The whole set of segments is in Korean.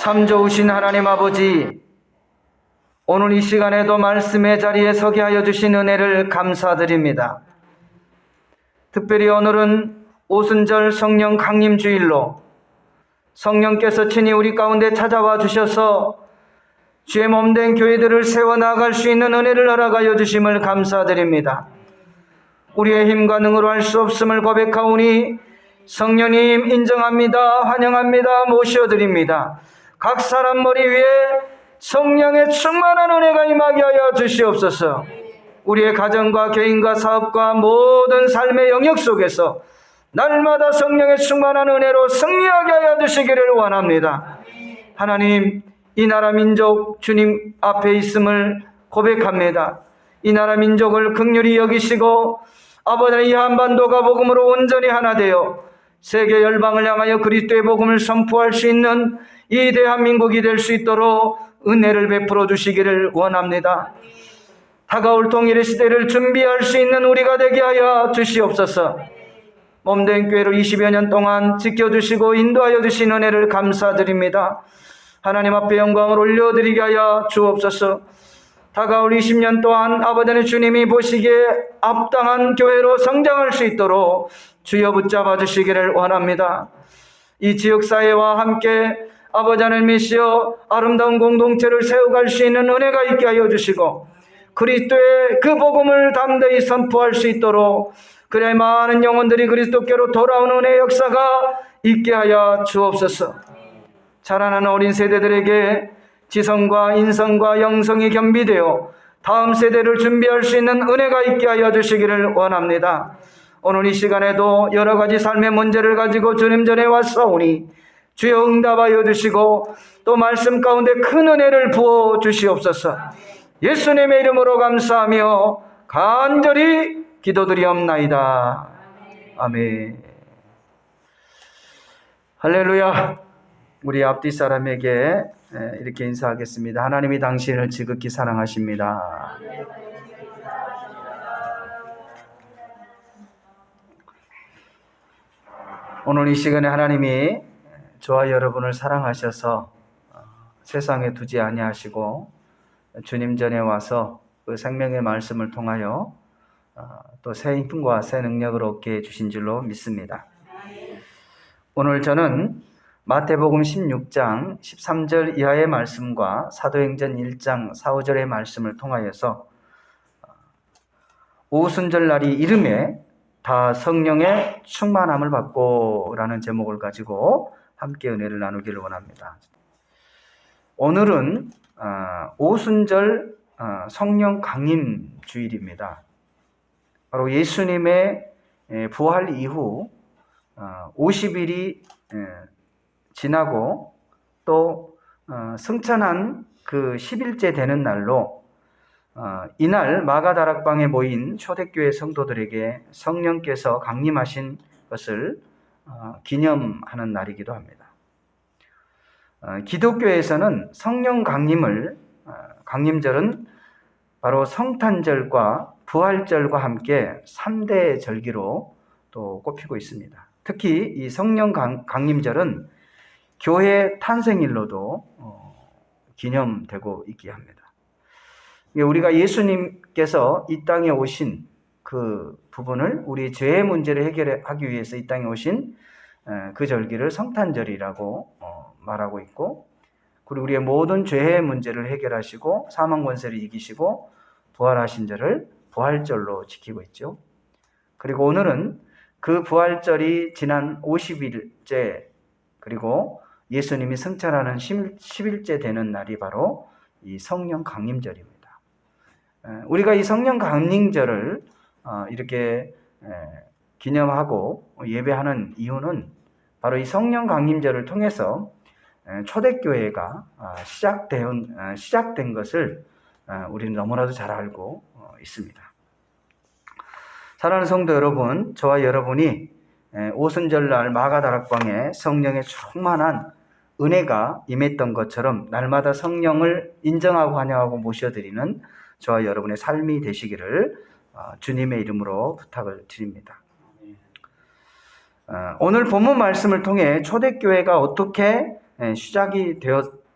참 좋으신 하나님 아버지, 오늘 이 시간에도 말씀의 자리에 서게 하여 주신 은혜를 감사드립니다. 특별히 오늘은 오순절 성령 강림 주일로 성령께서 친히 우리 가운데 찾아와 주셔서 주의 몸된 교회들을 세워나갈 수 있는 은혜를 허락하여 주심을 감사드립니다. 우리의 힘과 능으로 할 수 없음을 고백하오니 성령님 인정합니다. 환영합니다. 모셔드립니다. 각 사람 머리 위에 성령의 충만한 은혜가 임하게 하여 주시옵소서. 우리의 가정과 개인과 사업과 모든 삶의 영역 속에서 날마다 성령의 충만한 은혜로 승리하게 하여 주시기를 원합니다. 하나님, 이 나라 민족 주님 앞에 있음을 고백합니다. 이 나라 민족을 긍휼히 여기시고 아버지, 이 한반도가 복음으로 온전히 하나 되어 세계 열방을 향하여 그리스도의 복음을 선포할 수 있는 이 대한민국이 될 수 있도록 은혜를 베풀어 주시기를 원합니다. 다가올 통일의 시대를 준비할 수 있는 우리가 되게 하여 주시옵소서. 몸된 교회를 20여 년 동안 지켜주시고 인도하여 주신 은혜를 감사드립니다. 하나님 앞에 영광을 올려드리게 하여 주옵소서. 다가올 20년 동안 아버지 주님이 보시기에 합당한 교회로 성장할 수 있도록 주여 붙잡아 주시기를 원합니다. 이 지역사회와 함께 아버지 하나님이시여 아름다운 공동체를 세워갈 수 있는 은혜가 있게 하여 주시고 그리스도의 그 복음을 담대히 선포할 수 있도록, 그래야 많은 영혼들이 그리스도께로 돌아오는 은혜의 역사가 있게 하여 주옵소서. 자라나는 어린 세대들에게 지성과 인성과 영성이 겸비되어 다음 세대를 준비할 수 있는 은혜가 있게 하여 주시기를 원합니다. 오늘 이 시간에도 여러 가지 삶의 문제를 가지고 주님 전에 왔사오니 주여 응답하여 주시고 또 말씀 가운데 큰 은혜를 부어 주시옵소서. 예수님의 이름으로 감사하며 간절히 기도드리옵나이다. 아멘. 할렐루야. 우리 앞뒤 사람에게 이렇게 인사하겠습니다. 하나님이 당신을 지극히 사랑하십니다. 오늘 이 시간에 하나님이 저와 여러분을 사랑하셔서 세상에 두지 아니하시고 주님 전에 와서 그 생명의 말씀을 통하여 또 새 힘과 새 능력을 얻게 해주신 줄로 믿습니다. 오늘 저는 마태복음 16장 13절 이하의 말씀과 사도행전 1장 4, 5절의 말씀을 통하여서 오순절 날이 이름에 다 성령의 충만함을 받고 라는 제목을 가지고 함께 은혜를 나누기를 원합니다. 오늘은 오순절 성령 강림 주일입니다. 바로 예수님의 부활 이후 50일이 지나고 또 승천한 그 10일째 되는 날로 이날 마가다락방에 모인 초대교회 성도들에게 성령께서 강림하신 것을 기념하는 날이기도 합니다. 기독교에서는 성령 강림절은 바로 성탄절과 부활절과 함께 3대 절기로 또 꼽히고 있습니다. 특히 이 성령 강림절은 교회 탄생일로도 기념되고 있게 합니다. 우리가 예수님께서 이 땅에 오신 그 부분을, 우리 죄의 문제를 해결하기 위해서 이 땅에 오신 그 절기를 성탄절이라고 말하고 있고, 그리고 우리의 모든 죄의 문제를 해결하시고 사망 권세를 이기시고 부활하신 절을 부활절로 지키고 있죠. 그리고 오늘은 그 부활절이 지난 50일째, 그리고 예수님이 승천하는 10일째 되는 날이 바로 이 성령 강림절입니다. 우리가 이 성령 강림절을 이렇게 기념하고 예배하는 이유는 바로 이 성령 강림절을 통해서 초대교회가 시작된 것을 우리는 너무나도 잘 알고 있습니다. 사랑하는 성도 여러분, 저와 여러분이 오순절날 마가다락방에 성령의 충만한 은혜가 임했던 것처럼 날마다 성령을 인정하고 환영하고 모셔드리는 저와 여러분의 삶이 되시기를 주님의 이름으로 부탁을 드립니다. 오늘 본문 말씀을 통해 초대교회가 어떻게 시작이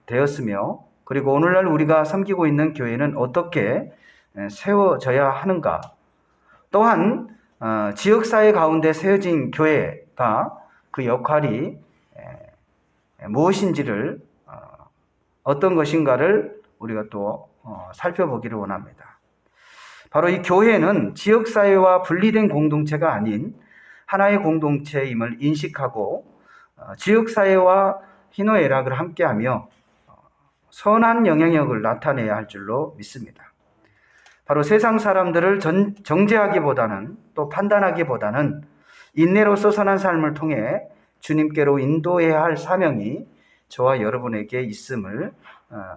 되었으며, 그리고 오늘날 우리가 섬기고 있는 교회는 어떻게 세워져야 하는가, 또한 지역사회 가운데 세워진 교회가 그 역할이 무엇인지를, 어떤 것인가를 우리가 또 살펴보기를 원합니다. 바로 이 교회는 지역사회와 분리된 공동체가 아닌 하나의 공동체임을 인식하고 지역사회와 희노애락을 함께하며 선한 영향력을 나타내야 할 줄로 믿습니다. 바로 세상 사람들을 정죄하기보다는, 또 판단하기보다는 인내로서 선한 삶을 통해 주님께로 인도해야 할 사명이 저와 여러분에게 있음을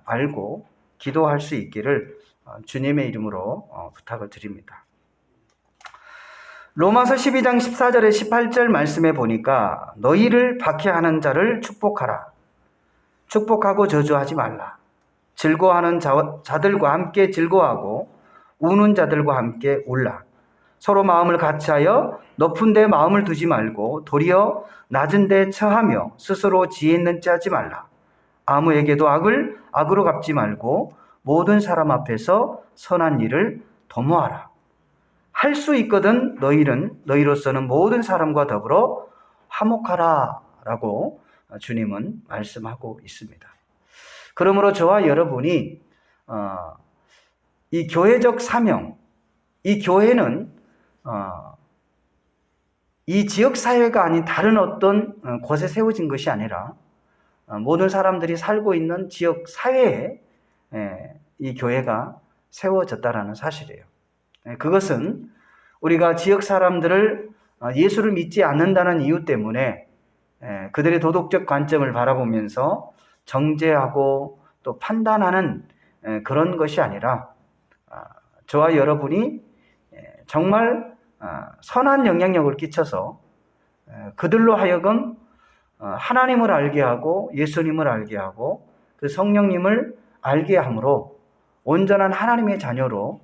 알고 기도할 수 있기를 주님의 이름으로 부탁을 드립니다. 로마서 12장 14절에 18절 말씀에 보니까 너희를 박해하는 자를 축복하라. 축복하고 저주하지 말라. 즐거워하는 자들과 함께 즐거워하고 우는 자들과 함께 울라. 서로 마음을 같이하여 높은 데 마음을 두지 말고 도리어 낮은 데 처하며 스스로 지혜 있는 체 하지 말라. 아무에게도 악을 악으로 갚지 말고 모든 사람 앞에서 선한 일을 도모하라. 할 수 있거든 너희로서는 모든 사람과 더불어 화목하라 라고 주님은 말씀하고 있습니다. 그러므로 저와 여러분이 이 교회적 사명, 이 교회는 이 지역사회가 아닌 다른 어떤 곳에 세워진 것이 아니라 모든 사람들이 살고 있는 지역사회에 이 교회가 세워졌다라는 사실이에요. 그것은 우리가 지역 사람들을 예수를 믿지 않는다는 이유 때문에 그들의 도덕적 관점을 바라보면서 정죄하고 또 판단하는 그런 것이 아니라 저와 여러분이 정말 선한 영향력을 끼쳐서 그들로 하여금 하나님을 알게 하고 예수님을 알게 하고 그 성령님을 알게 함으로 온전한 하나님의 자녀로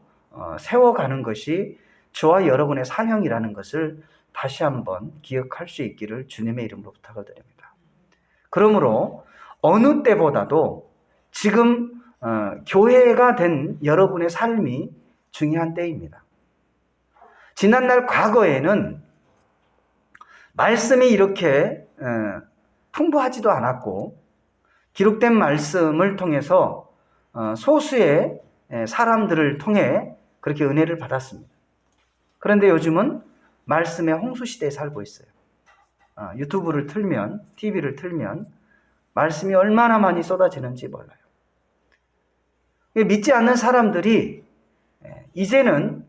세워가는 것이 저와 여러분의 사명이라는 것을 다시 한번 기억할 수 있기를 주님의 이름으로 부탁을 드립니다. 그러므로 어느 때보다도 지금 교회가 된 여러분의 삶이 중요한 때입니다. 지난날 과거에는 말씀이 이렇게 풍부하지도 않았고 기록된 말씀을 통해서 소수의 사람들을 통해 그렇게 은혜를 받았습니다. 그런데 요즘은 말씀의 홍수시대에 살고 있어요. 유튜브를 틀면, TV를 틀면 말씀이 얼마나 많이 쏟아지는지 몰라요. 믿지 않는 사람들이 이제는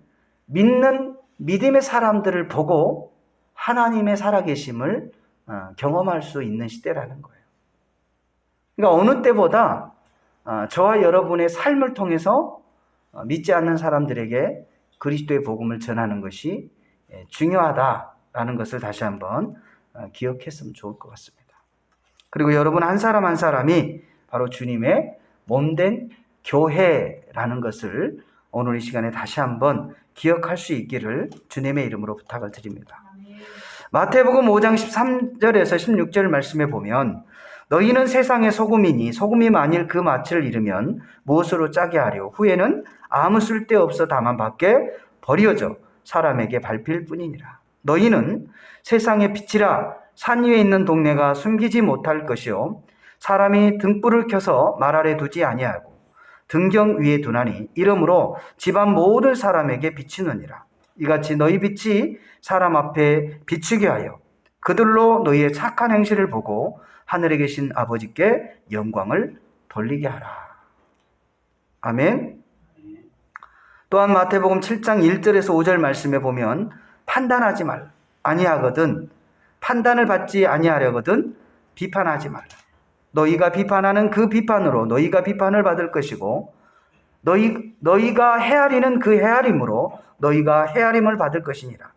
믿는 믿음의 사람들을 보고 하나님의 살아계심을 경험할 수 있는 시대라는 거예요. 그러니까 어느 때보다 저와 여러분의 삶을 통해서 믿지 않는 사람들에게 그리스도의 복음을 전하는 것이 중요하다라는 것을 다시 한번 기억했으면 좋을 것 같습니다. 그리고 여러분 한 사람 한 사람이 바로 주님의 몸된 교회라는 것을 오늘 이 시간에 다시 한번 기억할 수 있기를 주님의 이름으로 부탁을 드립니다. 마태복음 5장 13절에서 16절 말씀에 보면 너희는 세상의 소금이니 소금이 만일 그 맛을 잃으면 무엇으로 짜게 하려 후에는 아무 쓸데없어 다만 밖에 버려져 사람에게 밟힐 뿐이니라. 너희는 세상의 빛이라. 산 위에 있는 동네가 숨기지 못할 것이요 사람이 등불을 켜서 말 아래 두지 아니하고 등경 위에 두나니 이러므로 집안 모든 사람에게 비치느니라. 이같이 너희 빛이 사람 앞에 비추게 하여 그들로 너희의 착한 행실을 보고 하늘에 계신 아버지께 영광을 돌리게 하라. 아멘. 또한 마태복음 7장 1절에서 5절 말씀에 보면 판단하지 말라. 아니하거든 판단을 받지 아니하려거든 비판하지 말라. 너희가 비판하는 그 비판으로 너희가 비판을 받을 것이고 너희가 헤아리는 그 헤아림으로 너희가 헤아림을 받을 것이니라.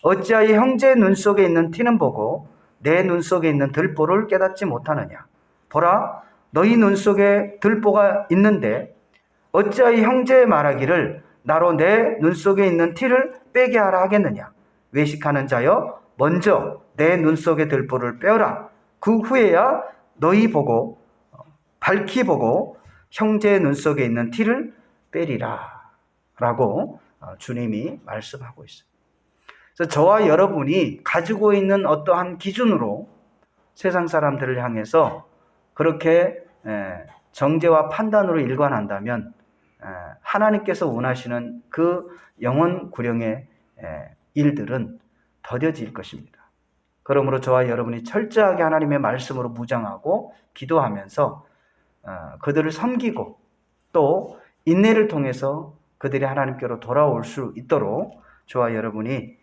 어찌하여 형제의 눈 속에 있는 티는 보고 내 눈 속에 있는 들보를 깨닫지 못하느냐. 보라 너희 눈 속에 들보가 있는데 어찌하여 형제의 말하기를 나로 내 눈 속에 있는 티를 빼게 하라 하겠느냐. 외식하는 자여 먼저 내 눈 속에 들보를 빼어라. 그 후에야 너희 보고 밝히 보고 형제의 눈 속에 있는 티를 빼리라 라고 주님이 말씀하고 있어요. 그래서 저와 여러분이 가지고 있는 어떠한 기준으로 세상 사람들을 향해서 그렇게 정죄와 판단으로 일관한다면 하나님께서 원하시는 그 영혼 구령의 일들은 더뎌질 것입니다. 그러므로 저와 여러분이 철저하게 하나님의 말씀으로 무장하고 기도하면서 그들을 섬기고 또 인내를 통해서 그들이 하나님께로 돌아올 수 있도록 저와 여러분이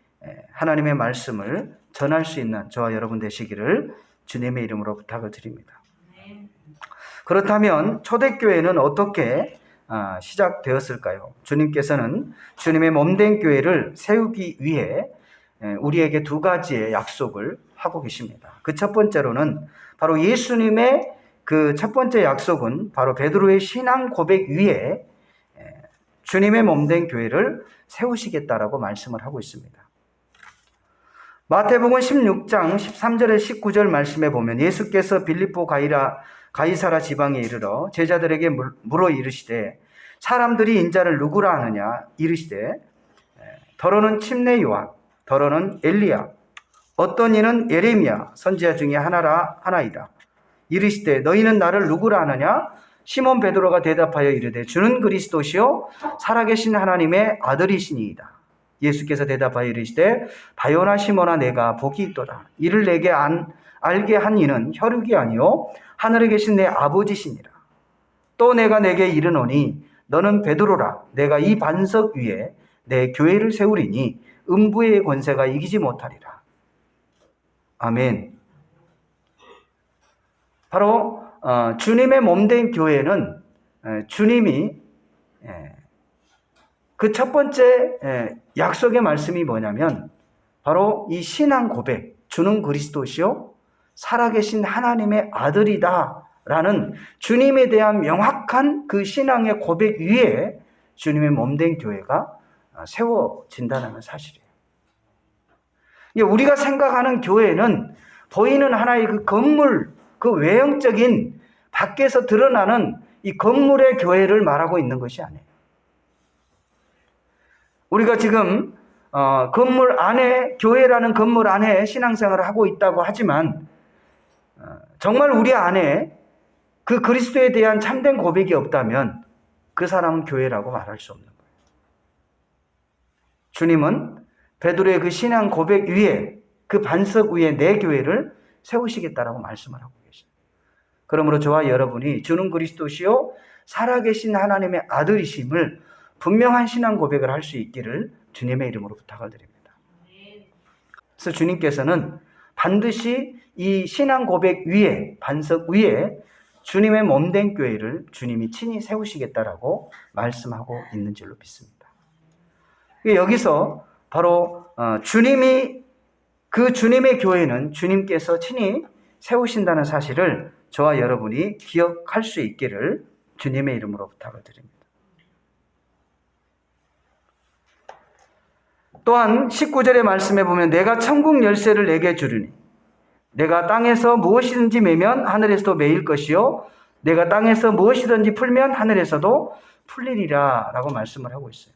하나님의 말씀을 전할 수 있는 저와 여러분 되시기를 주님의 이름으로 부탁을 드립니다. 그렇다면 초대교회는 어떻게 시작되었을까요? 주님께서는 주님의 몸된 교회를 세우기 위해 우리에게 두 가지의 약속을 하고 계십니다. 그 첫 번째로는 바로 예수님의 그 첫 번째 약속은 바로 베드로의 신앙 고백 위에 주님의 몸된 교회를 세우시겠다라고 말씀을 하고 있습니다. 마태복음 16장 13절에 19절 말씀에 보면 예수께서 빌립보 가이사라 지방에 이르러 제자들에게 물어 이르시되 사람들이 인자를 누구라 하느냐 이르시되 더러는 침례 요한 더러는 엘리야 어떤 이는 예레미야 선지자 중에 하나이다. 이르시되 너희는 나를 누구라 하느냐 시몬 베드로가 대답하여 이르되 주는 그리스도시요 살아계신 하나님의 아들이시니이다. 예수께서 대답하여 이르시되 바요나 시몬아 내가 복이 있도다. 이를 내게 알게 한 이는 혈육이 아니요 하늘에 계신 내 아버지시니라. 또 내가 내게 이르노니 너는 베드로라. 내가 이 반석 위에 내 교회를 세우리니 음부의 권세가 이기지 못하리라. 아멘. 바로 주님의 몸된 교회는 주님이 그 첫 번째 약속의 말씀이 뭐냐면 바로 이 신앙 고백, 주는 그리스도시요 살아계신 하나님의 아들이다 라는 주님에 대한 명확한 그 신앙의 고백 위에 주님의 몸된 교회가 세워진다는 사실이에요. 우리가 생각하는 교회는 보이는 하나의 그 건물, 그 외형적인 밖에서 드러나는 이 건물의 교회를 말하고 있는 것이 아니에요. 우리가 지금 건물 안에, 교회라는 건물 안에 신앙생활을 하고 있다고 하지만 정말 우리 안에 그 그리스도에 대한 참된 고백이 없다면 그 사람은 교회라고 말할 수 없는 거예요. 주님은 베드로의 그 신앙 고백 위에 그 반석 위에 내 교회를 세우시겠다라고 말씀을 하고 계십니다. 그러므로 저와 여러분이 주는 그리스도시요 살아계신 하나님의 아들이심을 분명한 신앙 고백을 할 수 있기를 주님의 이름으로 부탁을 드립니다. 그래서 주님께서는 반드시 이 신앙 고백 위에 반석 위에 주님의 몸된 교회를 주님이 친히 세우시겠다라고 말씀하고 있는 줄로 믿습니다. 여기서 바로 그 주님의 교회는 주님께서 친히 세우신다는 사실을 저와 여러분이 기억할 수 있기를 주님의 이름으로 부탁을 드립니다. 또한 19절의 말씀에 보면 내가 천국 열쇠를 내게 주리니 내가 땅에서 무엇이든지 매면 하늘에서도 매일 것이요 내가 땅에서 무엇이든지 풀면 하늘에서도 풀리리라 라고 말씀을 하고 있어요.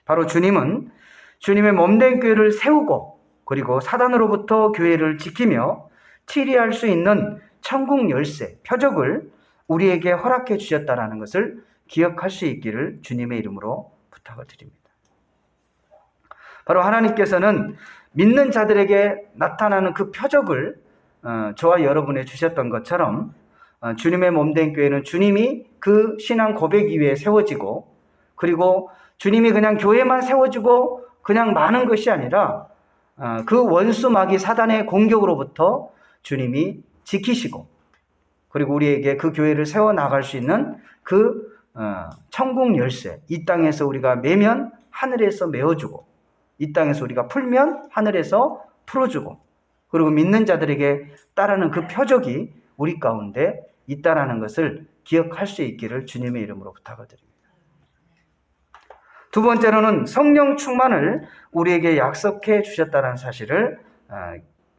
바로 주님은 주님의 몸된 교회를 세우고 그리고 사단으로부터 교회를 지키며 치리할 수 있는 천국 열쇠, 표적을 우리에게 허락해 주셨다는 것을 기억할 수 있기를 주님의 이름으로 부탁을 드립니다. 바로 하나님께서는 믿는 자들에게 나타나는 그 표적을 저와 여러분에 주셨던 것처럼 주님의 몸된 교회는 주님이 그 신앙 고백 위에 세워지고 그리고 주님이 그냥 교회만 세워지고 그냥 많은 것이 아니라 그 원수 마귀 사단의 공격으로부터 주님이 지키시고 그리고 우리에게 그 교회를 세워나갈 수 있는 그 천국 열쇠, 이 땅에서 우리가 매면 하늘에서 메어주고 이 땅에서 우리가 풀면 하늘에서 풀어주고 그리고 믿는 자들에게 따르는 그 표적이 우리 가운데 있다라는 것을 기억할 수 있기를 주님의 이름으로 부탁을 드립니다. 두 번째로는 성령 충만을 우리에게 약속해 주셨다는 사실을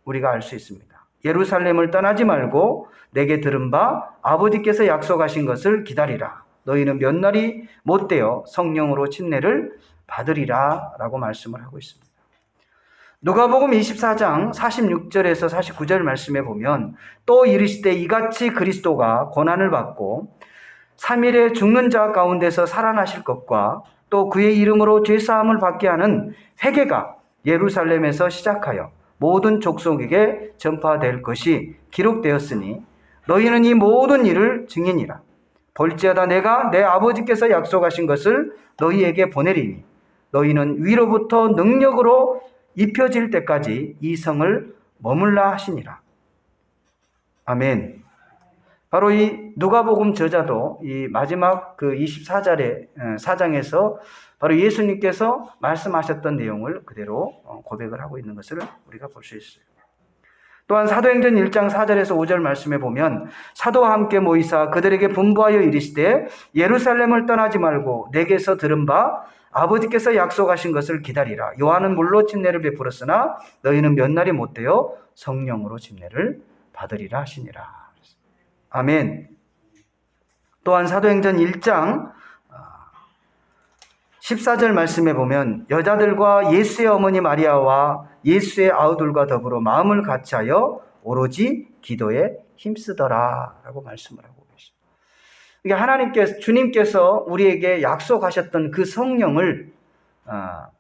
우리가 알 수 있습니다. 예루살렘을 떠나지 말고 내게 들은 바 아버지께서 약속하신 것을 기다리라. 너희는 몇 날이 못되어 성령으로 침례를 받으리라 라고 말씀을 하고 있습니다. 누가복음 24장 46절에서 49절 말씀에 보면 또 이르시되 이같이 그리스도가 고난을 받고 3일에 죽는 자 가운데서 살아나실 것과 또 그의 이름으로 죄사함을 받게 하는 회개가 예루살렘에서 시작하여 모든 족속에게 전파될 것이 기록되었으니 너희는 이 모든 일을 증인이라. 볼지어다 내가 내 아버지께서 약속하신 것을 너희에게 보내리니 너희는 위로부터 능력으로 입혀질 때까지 이 성을 머물라 하시니라. 아멘. 바로 이 누가복음 저자도 이 마지막 그 24절의 사장에서 바로 예수님께서 말씀하셨던 내용을 그대로 고백을 하고 있는 것을 우리가 볼 수 있어요. 또한 사도행전 1장 4절에서 5절 말씀에 보면 사도와 함께 모이사 그들에게 분부하여 이르시되 예루살렘을 떠나지 말고 내게서 들은 바 아버지께서 약속하신 것을 기다리라. 요한은 물로 침례를 베풀었으나 너희는 몇 날이 못되어 성령으로 침례를 받으리라 하시니라. 아멘. 또한 사도행전 1장 14절 말씀에 보면 여자들과 예수의 어머니 마리아와 예수의 아우들과 더불어 마음을 같이하여 오로지 기도에 힘쓰더라 라고 말씀을 하고 계십니다. 이게 하나님께서, 주님께서 우리에게 약속하셨던 그 성령을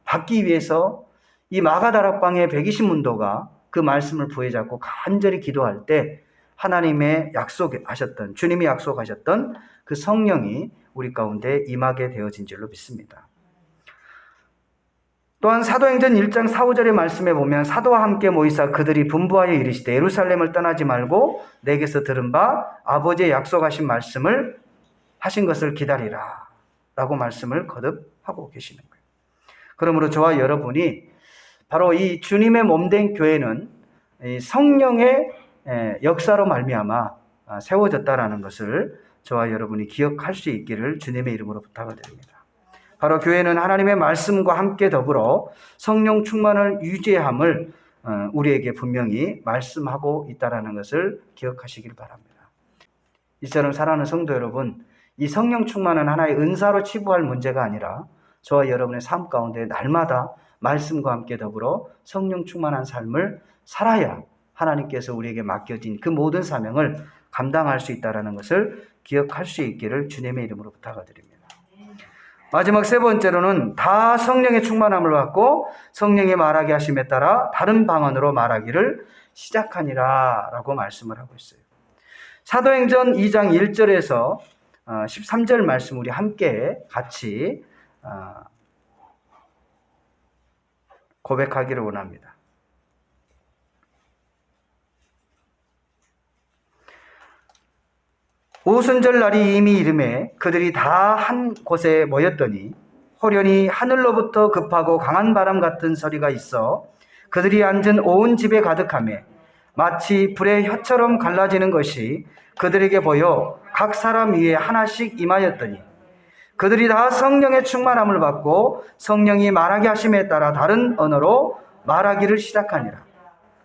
받기 위해서 이 마가다락방의 120문도가 그 말씀을 부여잡고 간절히 기도할 때 하나님의 약속하셨던, 주님이 약속하셨던 그 성령이 우리 가운데 임하게 되어진 줄로 믿습니다. 또한 사도행전 1장 4, 5절의 말씀에 보면 사도와 함께 모이사 그들이 분부하여 이르시되 예루살렘을 떠나지 말고 내게서 들은 바 아버지의 약속하신 말씀을 하신 것을 기다리라 라고 말씀을 거듭하고 계시는 거예요. 그러므로 저와 여러분이 바로 이 주님의 몸된 교회는 성령의 역사로 말미암아 세워졌다라는 것을 저와 여러분이 기억할 수 있기를 주님의 이름으로 부탁을 드립니다. 바로 교회는 하나님의 말씀과 함께 더불어 성령 충만을 유지함을 우리에게 분명히 말씀하고 있다는 것을 기억하시길 바랍니다. 이처럼 사랑하는 성도 여러분, 이 성령 충만은 하나의 은사로 치부할 문제가 아니라 저와 여러분의 삶 가운데 날마다 말씀과 함께 더불어 성령 충만한 삶을 살아야 하나님께서 우리에게 맡겨진 그 모든 사명을 감당할 수 있다는 것을 기억할 수 있기를 주님의 이름으로 부탁을 드립니다. 마지막 세 번째로는 다 성령의 충만함을 받고 성령이 말하게 하심에 따라 다른 방언으로 말하기를 시작하니라 라고 말씀을 하고 있어요. 사도행전 2장 1절에서 13절 말씀 우리 함께 같이 고백하기를 원합니다. 오순절 날이 이미 이름에 그들이 다 한 곳에 모였더니 호련히 하늘로부터 급하고 강한 바람 같은 소리가 있어 그들이 앉은 온 집에 가득하며 마치 불의 혀처럼 갈라지는 것이 그들에게 보여 각 사람 위에 하나씩 임하였더니 그들이 다 성령의 충만함을 받고 성령이 말하게 하심에 따라 다른 언어로 말하기를 시작하니라.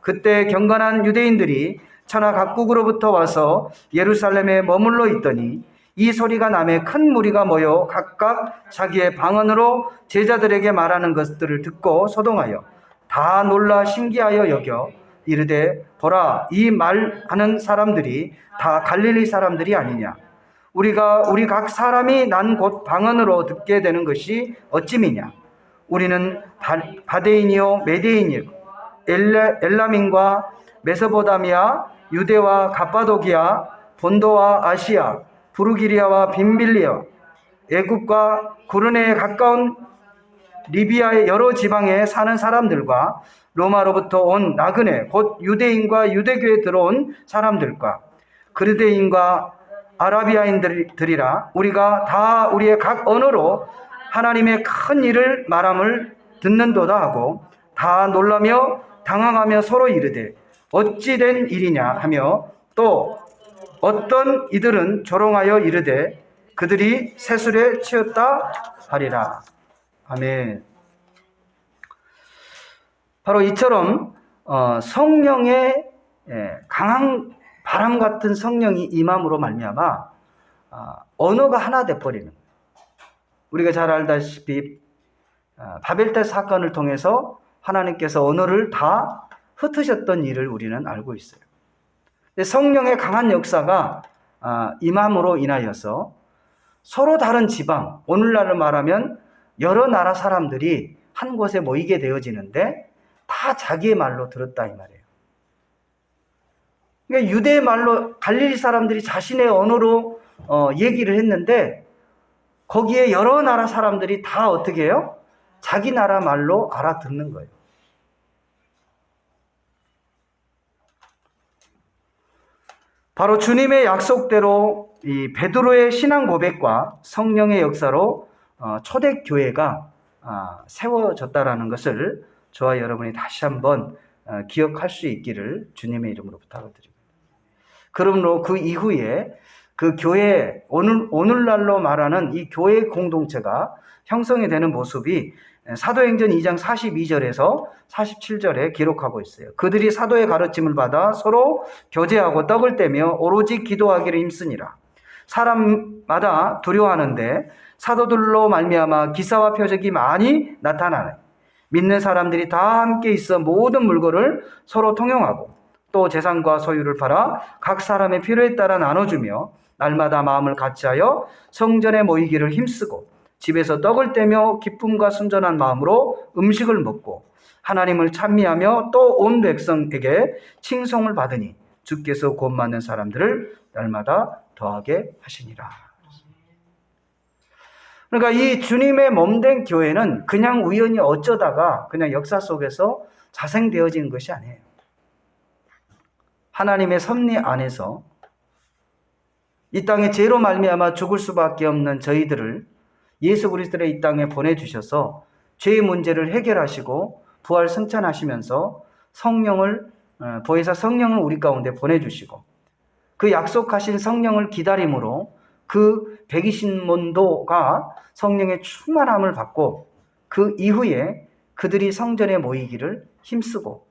그때 경건한 유대인들이 천하 각국으로부터 와서 예루살렘에 머물러 있더니 이 소리가 나매 큰 무리가 모여 각각 자기의 방언으로 제자들에게 말하는 것들을 듣고 소동하여 다 놀라 신기하여 여겨 이르되 보라 이 말하는 사람들이 다 갈릴리 사람들이 아니냐. 우리 각 사람이 난 곳 방언으로 듣게 되는 것이 어찌미냐. 우리는 바데인이요 메데인이요 엘람인과 메소포타미아 유대와 갑바도기아 본도와 아시아 부르기리아와 빈빌리아 애굽과 구르네에 가까운 리비아의 여러 지방에 사는 사람들과 로마로부터 온 나그네 곧 유대인과 유대교에 들어온 사람들과 그르데인과 아라비아인들이라 우리가 다 우리의 각 언어로 하나님의 큰 일을 말함을 듣는도다 하고 다 놀라며 당황하며 서로 이르되 어찌 된 일이냐 하며 또 어떤 이들은 조롱하여 이르되 그들이 세술에 치였다 하리라. 아멘. 바로 이처럼 성령의 강한 바람 같은 성령이 임함으로 말미암아 언어가 하나 돼버리는 거예요. 우리가 잘 알다시피 바벨탑 사건을 통해서 하나님께서 언어를 다 흩으셨던 일을 우리는 알고 있어요. 성령의 강한 역사가 임함으로 인하여서 서로 다른 지방, 오늘날로 말하면 여러 나라 사람들이 한 곳에 모이게 되어지는데 다 자기의 말로 들었다 이 말이에요. 그러니까 유대의 말로 갈릴리 사람들이 자신의 언어로 얘기를 했는데 거기에 여러 나라 사람들이 다 어떻게 해요? 자기 나라 말로 알아듣는 거예요. 바로 주님의 약속대로 이 베드로의 신앙 고백과 성령의 역사로 초대교회가 세워졌다라는 것을 저와 여러분이 다시 한번 기억할 수 있기를 주님의 이름으로 부탁을 드립니다. 그러므로 그 이후에 그 교회, 오늘날로 말하는 이 교회 공동체가 형성이 되는 모습이 사도행전 2장 42절에서 47절에 기록하고 있어요. 그들이 사도의 가르침을 받아 서로 교제하고 떡을 떼며 오로지 기도하기를 힘쓰니라. 사람마다 두려워하는데 사도들로 말미암아 기사와 표적이 많이 나타나네. 믿는 사람들이 다 함께 있어 모든 물건을 서로 통용하고 또 재산과 소유를 팔아 각 사람의 필요에 따라 나눠주며 날마다 마음을 같이하여 성전에 모이기를 힘쓰고 집에서 떡을 떼며 기쁨과 순전한 마음으로 음식을 먹고 하나님을 찬미하며 또 온 백성에게 칭송을 받으니 주께서 구원받는 사람들을 날마다 더하게 하시니라. 그러니까 이 주님의 몸된 교회는 그냥 우연히 어쩌다가 그냥 역사 속에서 자생되어진 것이 아니에요. 하나님의 섭리 안에서 이 땅에 죄로 말미암아 죽을 수밖에 없는 저희들을 예수 그리스도를 이 땅에 보내주셔서 죄의 문제를 해결하시고 부활 승천하시면서 보혜사 성령을 우리 가운데 보내주시고 그 약속하신 성령을 기다림으로 그 120만도가 성령의 충만함을 받고 그 이후에 그들이 성전에 모이기를 힘쓰고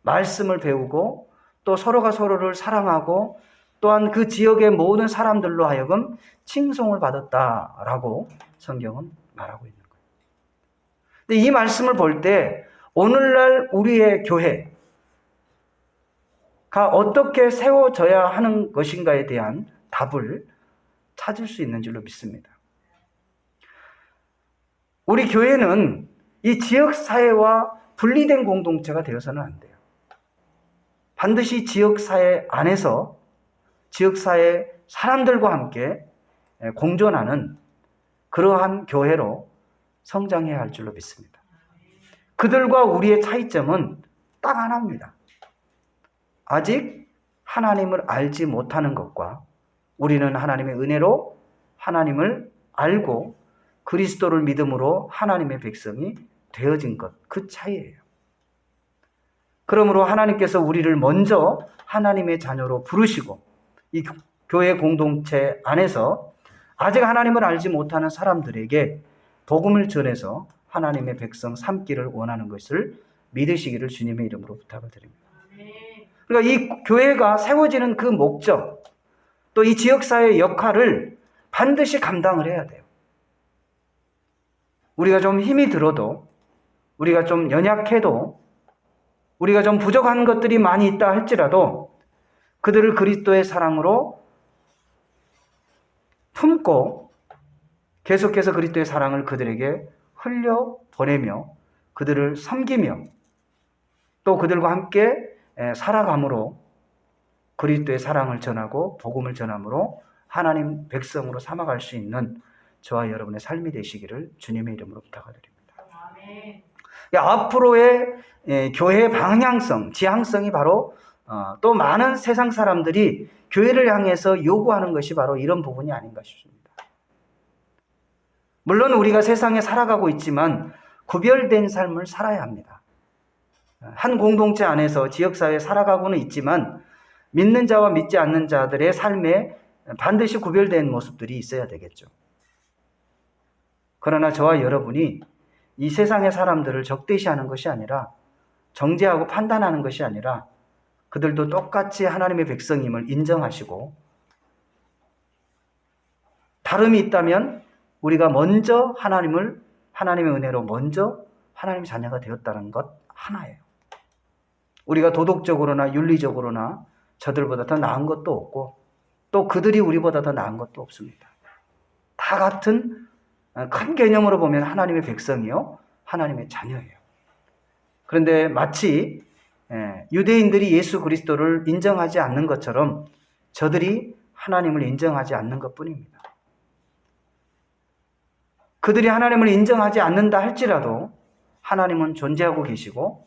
말씀을 배우고 또 서로가 서로를 사랑하고 또한 그 지역의 모든 사람들로 하여금 칭송을 받았다라고 성경은 말하고 있는 거예요. 근데 이 말씀을 볼 때 오늘날 우리의 교회가 어떻게 세워져야 하는 것인가에 대한 답을 찾을 수 있는 줄로 믿습니다. 우리 교회는 이 지역사회와 분리된 공동체가 되어서는 안 돼요. 반드시 지역사회 안에서 지역사회 사람들과 함께 공존하는 그러한 교회로 성장해야 할 줄로 믿습니다. 그들과 우리의 차이점은 딱 하나입니다. 아직 하나님을 알지 못하는 것과 우리는 하나님의 은혜로 하나님을 알고 그리스도를 믿음으로 하나님의 백성이 되어진 것, 그 차이예요. 그러므로 하나님께서 우리를 먼저 하나님의 자녀로 부르시고 이 교회 공동체 안에서 아직 하나님을 알지 못하는 사람들에게 복음을 전해서 하나님의 백성 삼기를 원하는 것을 믿으시기를 주님의 이름으로 부탁을 드립니다. 그러니까 이 교회가 세워지는 그 목적, 또 이 지역사회의 역할을 반드시 감당을 해야 돼요. 우리가 좀 힘이 들어도, 우리가 좀 연약해도, 우리가 좀 부족한 것들이 많이 있다 할지라도 그들을 그리스도의 사랑으로 품고 계속해서 그리스도의 사랑을 그들에게 흘려보내며 그들을 섬기며 또 그들과 함께 살아감으로 그리스도의 사랑을 전하고 복음을 전함으로 하나님 백성으로 삼아갈 수 있는 저와 여러분의 삶이 되시기를 주님의 이름으로 부탁드립니다. 앞으로의 교회의 방향성, 지향성이 바로 또 많은 세상 사람들이 교회를 향해서 요구하는 것이 바로 이런 부분이 아닌가 싶습니다. 물론 우리가 세상에 살아가고 있지만 구별된 삶을 살아야 합니다. 한 공동체 안에서 지역사회에 살아가고는 있지만 믿는 자와 믿지 않는 자들의 삶에 반드시 구별된 모습들이 있어야 되겠죠. 그러나 저와 여러분이 이 세상의 사람들을 적대시하는 것이 아니라 정죄하고 판단하는 것이 아니라 그들도 똑같이 하나님의 백성임을 인정하시고, 다름이 있다면 우리가 먼저 하나님의 은혜로 먼저 하나님의 자녀가 되었다는 것 하나예요. 우리가 도덕적으로나 윤리적으로나 저들보다 더 나은 것도 없고, 또 그들이 우리보다 더 나은 것도 없습니다. 다 같은 큰 개념으로 보면 하나님의 백성이요, 하나님의 자녀예요. 그런데 마치 유대인들이 예수 그리스도를 인정하지 않는 것처럼 저들이 하나님을 인정하지 않는 것뿐입니다. 그들이 하나님을 인정하지 않는다 할지라도 하나님은 존재하고 계시고,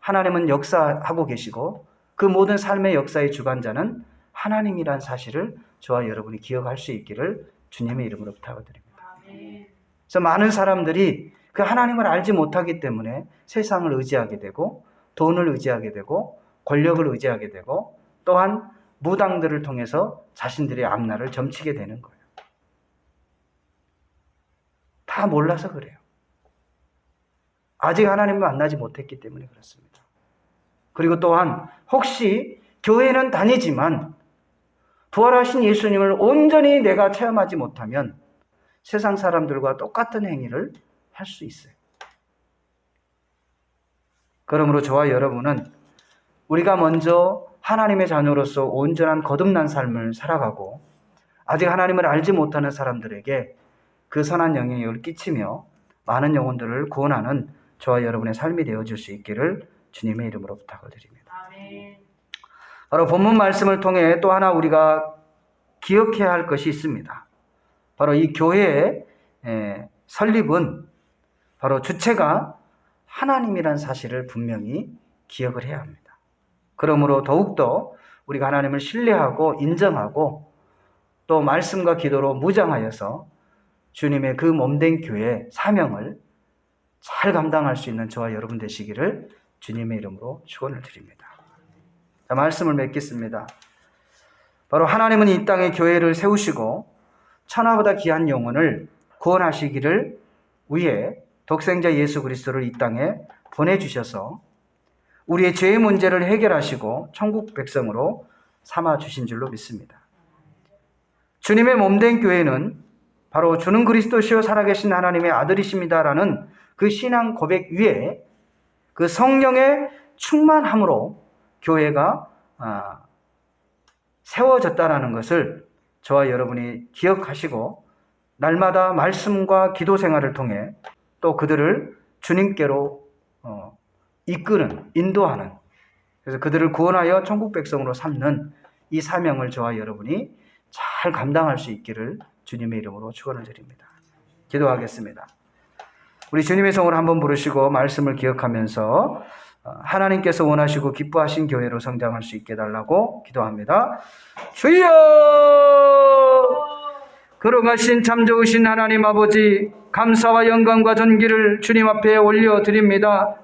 하나님은 역사하고 계시고, 그 모든 삶의 역사의 주관자는 하나님이란 사실을 저와 여러분이 기억할 수 있기를 주님의 이름으로 부탁드립니다. 그래서 많은 사람들이 그 하나님을 알지 못하기 때문에 세상을 의지하게 되고, 돈을 의지하게 되고, 권력을 의지하게 되고, 또한 무당들을 통해서 자신들의 앞날을 점치게 되는 거예요. 다 몰라서 그래요. 아직 하나님을 만나지 못했기 때문에 그렇습니다. 그리고 또한 혹시 교회는 다니지만 부활하신 예수님을 온전히 내가 체험하지 못하면 세상 사람들과 똑같은 행위를 할 수 있어요. 그러므로 저와 여러분은 우리가 먼저 하나님의 자녀로서 온전한 거듭난 삶을 살아가고, 아직 하나님을 알지 못하는 사람들에게 그 선한 영향력을 끼치며 많은 영혼들을 구원하는 저와 여러분의 삶이 되어줄 수 있기를 주님의 이름으로 부탁을 드립니다. 바로 본문 말씀을 통해 또 하나 우리가 기억해야 할 것이 있습니다. 바로 이 교회의 설립은 바로 주체가 하나님이란 사실을 분명히 기억을 해야 합니다. 그러므로 더욱더 우리가 하나님을 신뢰하고 인정하고 또 말씀과 기도로 무장하여서 주님의 그 몸된 교회의 사명을 잘 감당할 수 있는 저와 여러분 되시기를 주님의 이름으로 축원을 드립니다. 자, 말씀을 맺겠습니다. 바로 하나님은 이 땅에 교회를 세우시고 천하보다 귀한 영혼을 구원하시기를 위해 독생자 예수 그리스도를 이 땅에 보내주셔서 우리의 죄의 문제를 해결하시고 천국 백성으로 삼아주신 줄로 믿습니다. 주님의 몸된 교회는 바로 주는 그리스도시요 살아계신 하나님의 아들이십니다라는 그 신앙 고백 위에 그 성령의 충만함으로 교회가 세워졌다라는 것을 저와 여러분이 기억하시고 날마다 말씀과 기도 생활을 통해 또 그들을 주님께로 이끄는, 인도하는, 그래서 그들을 구원하여 천국 백성으로 삼는 이 사명을 저와 여러분이 잘 감당할 수 있기를 주님의 이름으로 축원을 드립니다. 기도하겠습니다. 우리 주님의 성을 한번 부르시고 말씀을 기억하면서 하나님께서 원하시고 기뻐하신 교회로 성장할 수 있게 해달라고 기도합니다. 주여! 거룩하신 참 좋으신 하나님 아버지, 감사와 영광과 존귀를 주님 앞에 올려드립니다.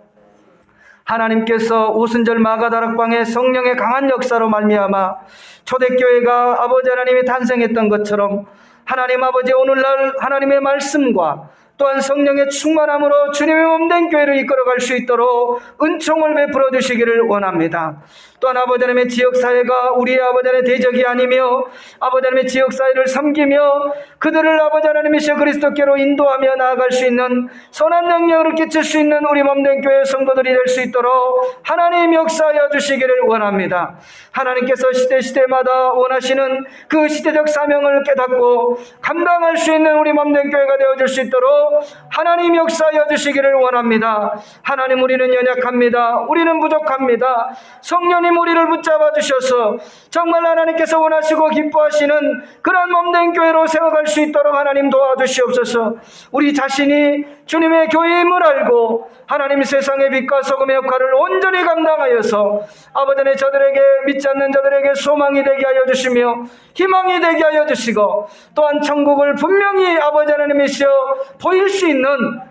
하나님께서 오순절 마가다락방의 성령의 강한 역사로 말미암아 초대교회가 아버지 하나님이 탄생했던 것처럼 하나님 아버지 오늘날 하나님의 말씀과 또한 성령의 충만함으로 주님의 몸된 교회를 이끌어갈 수 있도록 은총을 베풀어 주시기를 원합니다. 또한 아버지 하나님의 지역사회가 우리의 아버지 하나님의 대적이 아니며 아버지 하나님의 지역사회를 섬기며 그들을 아버지 하나님의 그리스도께로 인도하며 나아갈 수 있는 선한 영향을 끼칠 수 있는 우리 몸된 교회 성도들이 될 수 있도록 하나님 역사하여 주시기를 원합니다. 하나님께서 시대마다 원하시는 그 시대적 사명을 깨닫고 감당할 수 있는 우리 몸된 교회가 되어줄 수 있도록 하나님 역사하여 주시기를 원합니다. 하나님, 우리는 연약합니다. 우리는 부족합니다. 성령님 우리를 붙잡아 주셔서 정말 하나님께서 원하시고 기뻐하시는 그런 몸된 교회로 세워갈 수 있도록 하나님 도와주시옵소서. 우리 자신이 주님의 교회임을 알고 하나님 세상의 빛과 소금의 역할을 온전히 감당하여서 아버지 하나님 저들에게 믿지 않는 자들에게 소망이 되게 하여 주시며 희망이 되게 하여 주시고 또한 천국을 분명히 아버지 하나님이시여 보일 수 있는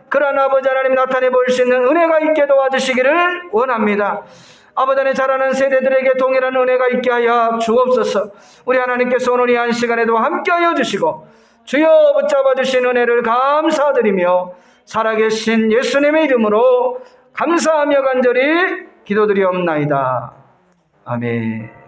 그런 아버지 하나님 나타내 보일 수 있는 은혜가 있게 도와주시기를 원합니다. 아버지 하나님 자라는 세대들에게 동일한 은혜가 있게 하여 주옵소서. 우리 하나님께서 오늘 이 한 시간에도 함께 하여 주시고 주여 붙잡아 주신 은혜를 감사드리며 살아계신 예수님의 이름으로 감사하며 간절히 기도드리옵나이다. 아멘.